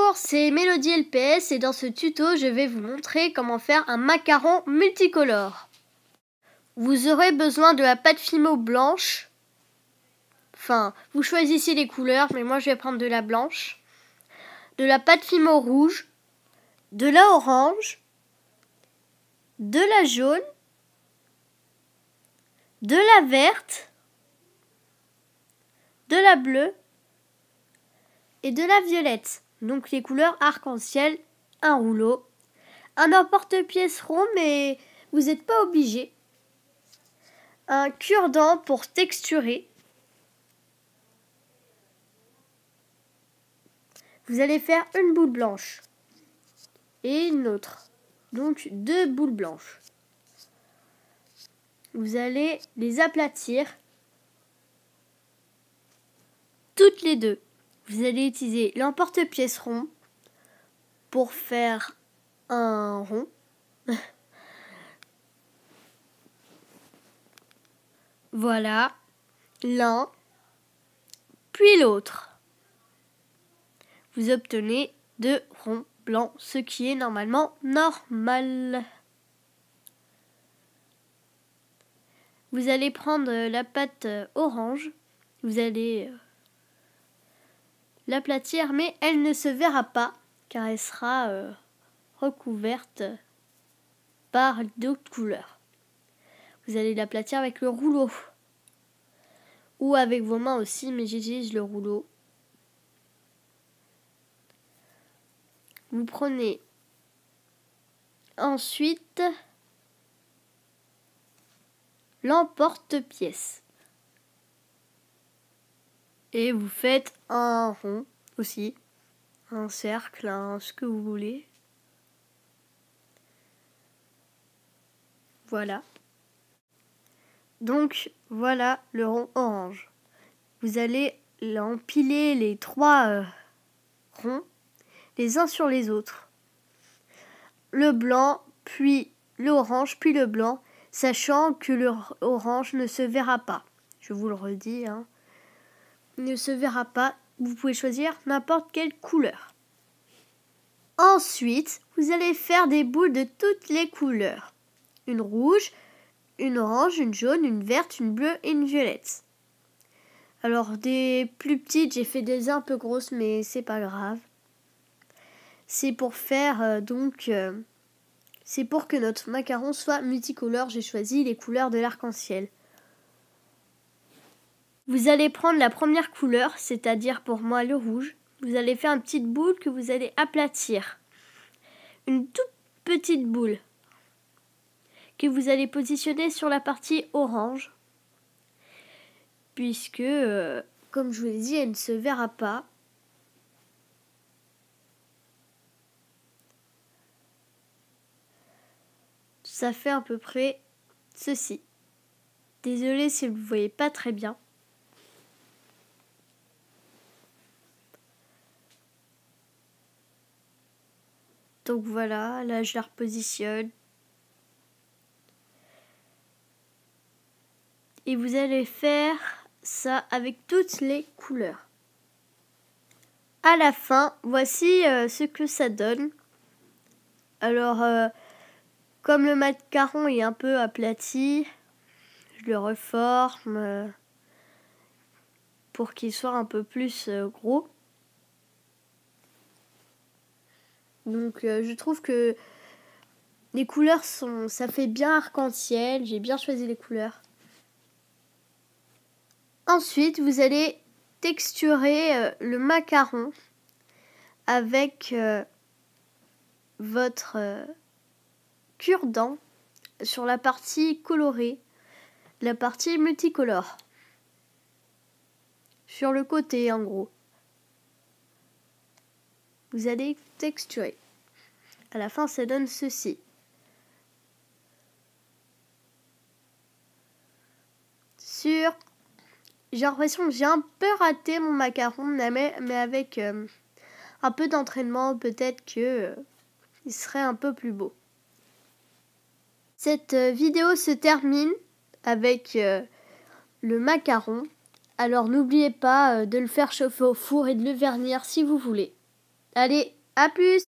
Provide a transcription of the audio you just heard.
Bonjour, c'est Mélodie LPS et dans ce tuto, je vais vous montrer comment faire un macaron multicolore. Vous aurez besoin de la pâte Fimo blanche. Enfin, vous choisissez les couleurs, mais moi je vais prendre de la blanche. De la pâte Fimo rouge, de la orange, de la jaune, de la verte, de la bleue et de la violette. Donc les couleurs arc-en-ciel, un rouleau, un emporte-pièce rond, mais vous n'êtes pas obligé. Un cure-dent pour texturer. Vous allez faire une boule blanche et une autre. Donc 2 boules blanches. Vous allez les aplatir toutes les deux. Vous allez utiliser l'emporte-pièce rond pour faire un rond. Voilà, l'un, puis l'autre. Vous obtenez 2 ronds blancs, ce qui est normalement normal. Vous allez prendre la pâte orange, vous allez l'aplatir, mais elle ne se verra pas car elle sera recouverte par d'autres couleurs. Vous allez l'aplatir avec le rouleau ou avec vos mains aussi, mais j'utilise le rouleau. Vous prenez ensuite l'emporte-pièce et vous faites un rond aussi, un cercle, ce que vous voulez. Voilà. Donc voilà le rond orange. Vous allez empiler les 3 ronds les uns sur les autres. Le blanc, puis l'orange, puis le blanc, sachant que l'orange ne se verra pas. Je vous le redis, ne se verra pas. Vous pouvez choisir n'importe quelle couleur. Ensuite, vous allez faire des boules de toutes les couleurs. Une rouge, une orange, une jaune, une verte, une bleue et une violette. Alors des plus petites, j'ai fait des un peu grosses, mais c'est pas grave. C'est pour faire c'est pour que notre macaron soit multicolore. J'ai choisi les couleurs de l'arc-en-ciel. Vous allez prendre la première couleur, c'est-à-dire pour moi le rouge. Vous allez faire une petite boule que vous allez aplatir. Une toute petite boule que vous allez positionner sur la partie orange. Puisque, comme je vous l'ai dit, elle ne se verra pas. Ça fait à peu près ceci. Désolée si vous ne voyez pas très bien. Donc voilà, là je la repositionne. Et vous allez faire ça avec toutes les couleurs. À la fin, voici ce que ça donne. Alors, comme le macaron est un peu aplati, je le reforme pour qu'il soit un peu plus gros. Donc je trouve que les couleurs ça fait bien arc-en-ciel, j'ai bien choisi les couleurs. Ensuite, vous allez texturer le macaron avec votre cure-dent sur la partie colorée, la partie multicolore. Sur le côté, en gros. Vous allez texturer. À la fin, ça donne ceci. J'ai l'impression que j'ai un peu raté mon macaron, mais avec un peu d'entraînement, peut-être que il serait un peu plus beau. Cette vidéo se termine avec le macaron. Alors n'oubliez pas de le faire chauffer au four et de le vernir si vous voulez. Allez, À plus!